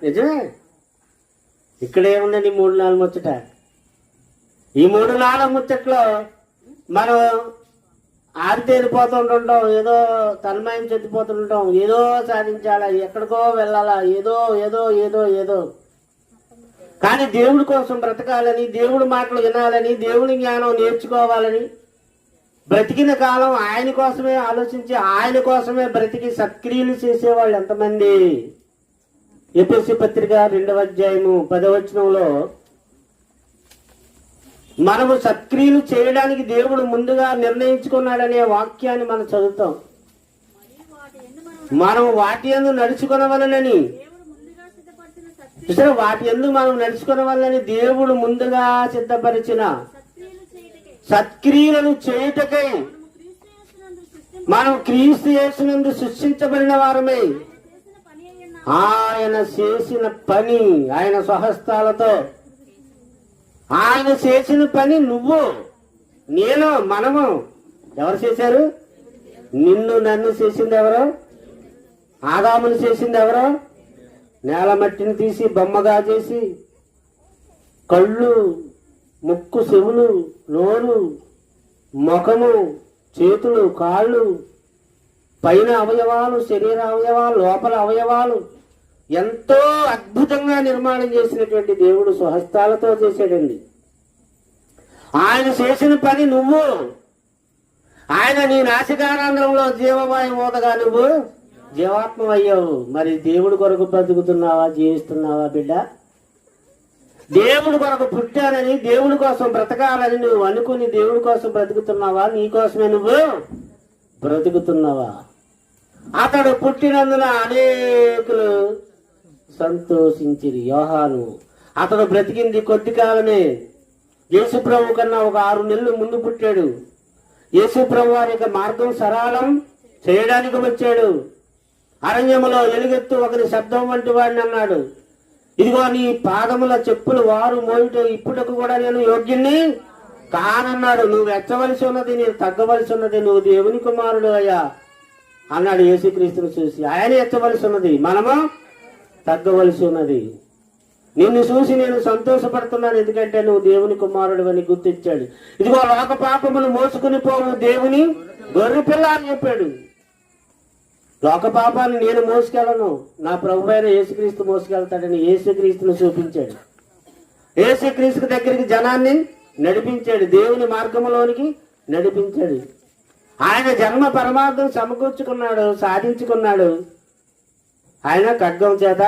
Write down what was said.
నిజమే. ఇక్కడేముందండి 3-4 ముచ్చట. ఈ 3-4 ముచ్చట్లో మనం ఆరితేరిపోతుంటుంటాం, ఏదో తన్మయం చెందిపోతుంటాం, ఏదో సాధించాలా, ఎక్కడికో వెళ్ళాలా, ఏదో ఏదో ఏదో ఏదో. కానీ దేవుడి కోసం బ్రతకాలని, దేవుడి మాటలు వినాలని, దేవుని జ్ఞానం నేర్చుకోవాలని, బ్రతికిన కాలం ఆయన కోసమే ఆలోచించి ఆయన కోసమే బ్రతికి సత్క్రియలు చేసేవాళ్ళు ఎంతమంది. ఎఫెసీ పత్రిక 2వ అధ్యాయము 10వ వచనంలో మనము సత్క్రియలు చేయడానికి దేవుడు ముందుగా నిర్ణయించుకున్నాడనే వాక్యాన్ని మనం చదువుతాం. మనం వాటి యందు నడుచుకొనవలనని, చూసారా, వాటి యందు మనం నడుచుకొనవలనని దేవుడు ముందుగా సిద్ధపరిచిన సత్క్రియలను చేయుటకై మనం క్రీస్తు యేసునందు సృష్టించబడిన వారమే. ఆయన చేసిన పని, ఆయన స్వహస్తాలతో ఆయన చేసిన పని నువ్వు నేను మనము ఎవరు చేశారు? నిన్ను నన్ను చేసింది ఎవరో? ఆదామును చేసింది ఎవరో? నేల మట్టిని తీసి బొమ్మగా చేసి కళ్ళు, ముక్కు, చెవులు, నోరు, ముఖము, చేతులు, కాళ్ళు, పైన అవయవాలు, శరీర అవయవాలు, లోపల అవయవాలు ఎంతో అద్భుతంగా నిర్మాణం చేసినటువంటి దేవుడు స్వహస్తాలతో చేశాడండి. ఆయన చేసిన పని నువ్వు. ఆయన నీ నాసికారంధ్రంలో జీవవాయువు ఊదగా నువ్వు జీవాత్మ అయ్యావు. మరి దేవుడి కొరకు బ్రతుకుతున్నావా, జీవిస్తున్నావా బిడ్డ? దేవుడి కొరకు పుట్టానని, దేవుడి కోసం బ్రతకాలని నువ్వు అనుకుని దేవుడి కోసం బ్రతుకుతున్నావా? నీ కోసమే నువ్వు బ్రతుకుతున్నావా? అతడు పుట్టినందున అనేకులు సంతోషించిరి. యోహాను అతడు బ్రతికింది కొద్ది కాలమే. యేసుప్రభు కన్నా ఒక 6 నెలలు ముందు పుట్టాడు. యేసుప్రభు వారి యొక్క మార్గం సరళం చేయడానికి వచ్చాడు. అరణ్యములో ఎలుగెత్తు ఒకరి శబ్దం వంటి వాడిని అన్నాడు, ఇదిగో నీ పాదముల చెప్పులు వారు మోయుట ఇప్పుటకు కూడా నేను యోగ్యుణ్ణి కానన్నాడు. నువ్వు ఎచ్చవలసి ఉన్నది, నేను తగ్గవలసి ఉన్నది, నువ్వు దేవుని కుమారుడు అయ్యా అన్నాడు యేసుక్రీస్తును చూసి. ఆయన ఎచ్చవలసి ఉన్నది, మనము తగ్గవలసి ఉన్నది. నిన్ను చూసి నేను సంతోషపడుతున్నాను, ఎందుకంటే నువ్వు దేవుని కుమారుడు అని గుర్తించాడు. ఇదిగో లోక పాపమును మోసుకుని పోవు దేవుని గొర్రె పిల్ల అని చెప్పాడు. లోక పాపాన్ని నేను మోసుకెళ్ళను, నా ప్రభు అయిన యేసుక్రీస్తు మోసుకెళ్తాడని యేసుక్రీస్తును చూపించాడు. యేసుక్రీస్తు దగ్గరికి జనాన్ని నడిపించాడు, దేవుని మార్గంలోనికి నడిపించాడు. ఆయన జన్మ పరమార్థం సమకూర్చుకున్నాడు, సాధించుకున్నాడు. ఆయన ఖడ్గం చేత